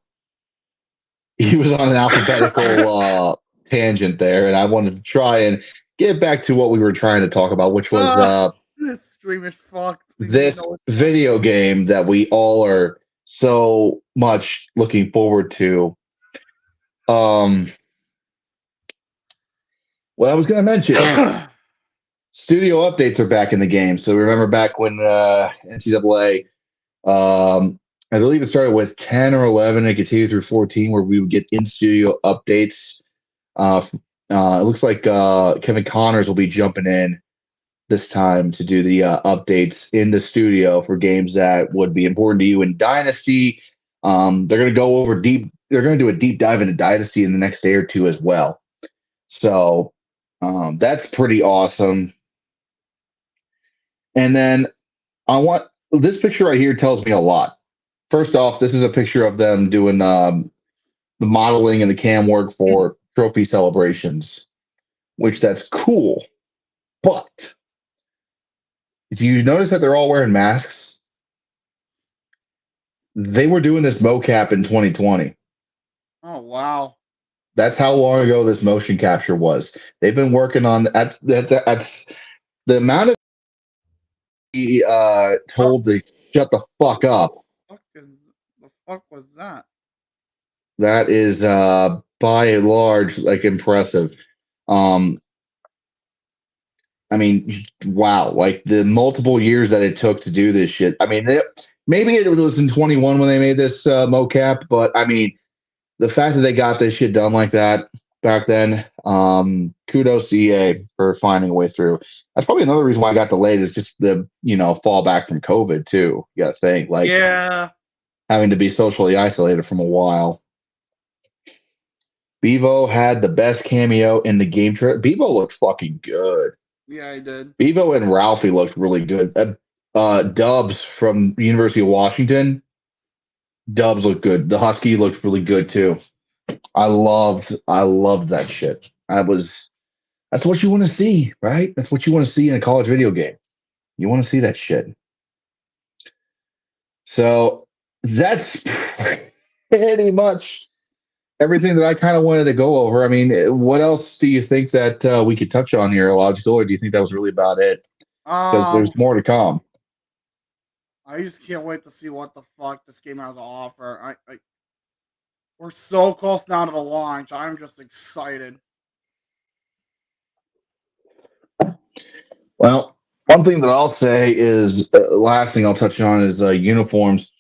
He was on an alphabetical tangent there, and I wanted to try and get back to what we were trying to talk about, which was this stream is fucked. This video game that we all are so much looking forward to. What I was going to mention, studio updates are back in the game. So remember back when NCAA, I believe it started with 10 or 11 and continued through 14, where we would get in studio updates. It looks like Kevin Connors will be jumping in this time to do the updates in the studio for games that would be important to you in Dynasty. They're going to go over deep. They're going to do a deep dive into Dynasty in the next day or two as well. So that's pretty awesome. And then this picture right here tells me a lot. First off, this is a picture of them doing the modeling and the cam work for trophy celebrations. which that's cool. But do you notice that they're all wearing masks? They were doing this mocap in 2020. Oh wow. That's how long ago this motion capture was. They've been working on that's the amount of told to shut the fuck up. The fuck was that? That is by and large like impressive. I mean, wow, like the multiple years that it took to do this shit. I mean, maybe it was in 21 when they made this mocap, but I mean, the fact that they got this shit done like that back then, kudos to EA for finding a way through. That's probably another reason why I got delayed is just the fallback from COVID too. You got to think like having to be socially isolated from a while. Bevo had the best cameo in the game. Bevo looked fucking good. Yeah, he did. Bevo and Ralphie looked really good. Dubs from the University of Washington. Dubs looked good. The Husky looked really good too. I loved that shit. That's what you want to see, right? That's what you want to see in a college video game. You want to see that shit. So that's pretty much everything that I kind of wanted to go over. I mean, what else do you think that we could touch on here, Logical, or do you think that was really about it? Because there's more to come. I just can't wait to see what the fuck this game has to offer. We're so close now to the launch. I'm just excited. Well, one thing that I'll say is, last thing I'll touch on is uniforms.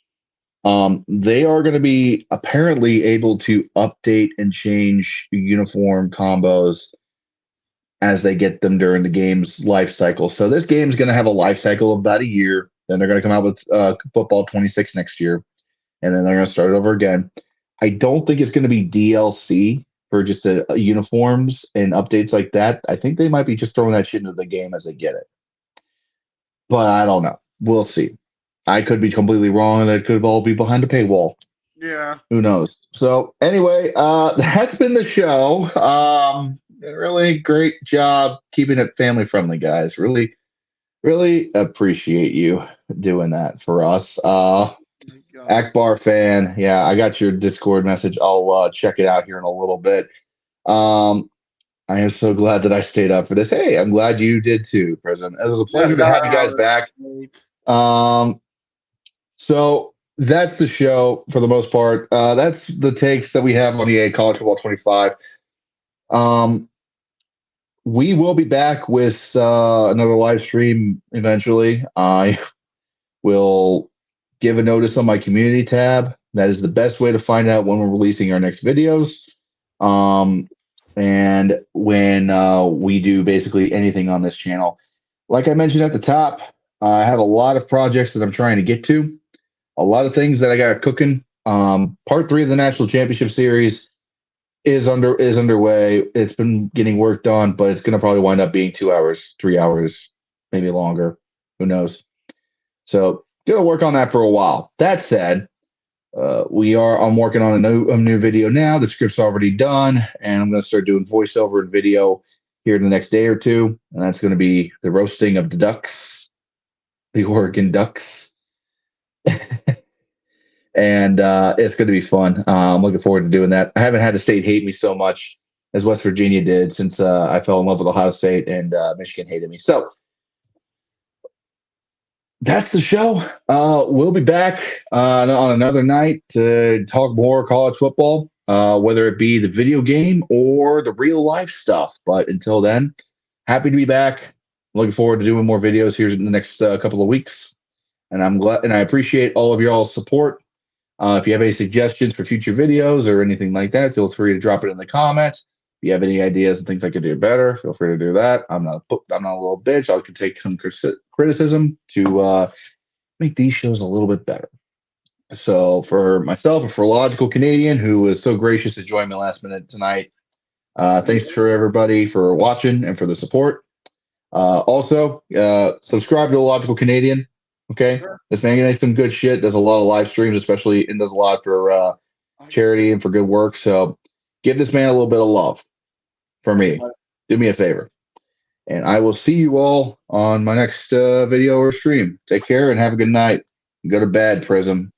They are going to be apparently able to update and change uniform combos as they get them during the game's life cycle. So this game's going to have a life cycle of about a year. Then they're going to come out with Football 26 next year, and then they're going to start it over again. I don't think it's going to be DLC for just uniforms and updates like that. I think they might be just throwing that shit into the game as they get it. But I don't know. We'll see. I could be completely wrong. That could all be behind a paywall. Yeah. Who knows? So anyway, that's been the show. Really great job keeping it family friendly, guys. Really, really appreciate you doing that for us. Akbar fan, yeah, I got your Discord message. I'll check it out here in a little bit. I am so glad that I stayed up for this. Hey, I'm glad you did too, President. It was a pleasure to have you guys back. So that's the show for the most part. That's the takes that we have on EA College Football 25. We will be back with another live stream eventually. I will give a notice on my community tab. That is the best way to find out when we're releasing our next videos. And when we do basically anything on this channel. Like I mentioned at the top, I have a lot of projects that I'm trying to get to. A lot of things that I got cooking. Part 3 of the National Championship Series is underway. It's been getting worked on, but it's going to probably wind up being 2 hours, 3 hours, maybe longer. Who knows? So, going to work on that for a while. That said, I'm working on a new video now. The script's already done, and I'm going to start doing voiceover and video here in the next day or two. And that's going to be the roasting of the Ducks, the Oregon Ducks. And it's going to be fun. I'm looking forward to doing that. I haven't had a state hate me so much as West Virginia did since I fell in love with Ohio State and Michigan hated me. So that's the show. We'll be back on another night to talk more college football, whether it be the video game or the real life stuff. But until then, happy to be back. Looking forward to doing more videos here in the next couple of weeks. And I'm glad, and I appreciate all of y'all's support. If you have any suggestions for future videos or anything like that, feel free to drop it in the comments. If you have any ideas and things I could do better, feel free to do that. I'm not a little bitch. I can take some criticism to make these shows a little bit better. So for myself and for Logical Canadian, who was so gracious to join me last minute tonight, thanks for everybody for watching and for the support. Also, subscribe to Logical Canadian. Okay, sure. This man gets some good shit. Does a lot of live streams, especially, and does a lot for charity and for good work. So give this man a little bit of love for me. do me a favor. And I will see you all on my next video or stream. Take care and have a good night. Go to bed, Prism.